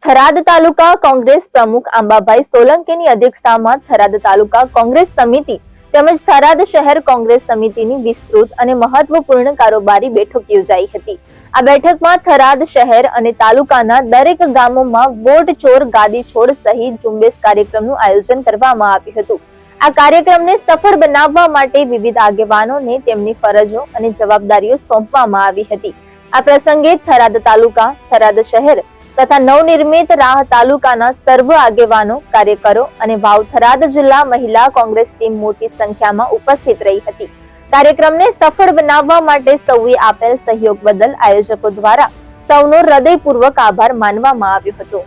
થરાદ તાલુકા કોંગ્રેસ પ્રમુખ આંબાભાઈ સોલંકીની અધ્યક્ષતામાં થરાદ તાલુકા કોંગ્રેસ સમિતિ તેમજ થરાદ શહેર કોંગ્રેસ સમિતિની વિસ્તૃત અને મહત્વપૂર્ણ કારોબારી બેઠક યોજાઈ હતી। આ બેઠકમાં થરાદ શહેર અને તાલુકાના દરેક ગામોમાં વોટ ચોર ગાદી છોડ સહિત ઝુંબેશ કાર્યક્રમનું આયોજન કરવામાં આવ્યું હતું। આ કાર્યક્રમને સફળ બનાવવા માટે વિવિધ આગેવાનોને તેમની ફરજો અને જવાબદારીઓ સોંપવામાં આવી હતી। આ પ્રસંગે થરાદ તાલુકા, થરાદ શહેર તથા નવનિર્મિત રાહ તાલુકાના સર્વ આગેવાનો, કાર્યકરો અને વાવ થરાદ જિલ્લા મહિલા કોંગ્રેસ ટીમ મોટી સંખ્યામાં ઉપસ્થિત રહી હતી। કાર્યક્રમને સફળ બનાવવા માટે સૌએ આપેલ સહયોગ બદલ આયોજકો દ્વારા સૌનો હૃદયપૂર્વક આભાર માનવામાં આવ્યો હતો।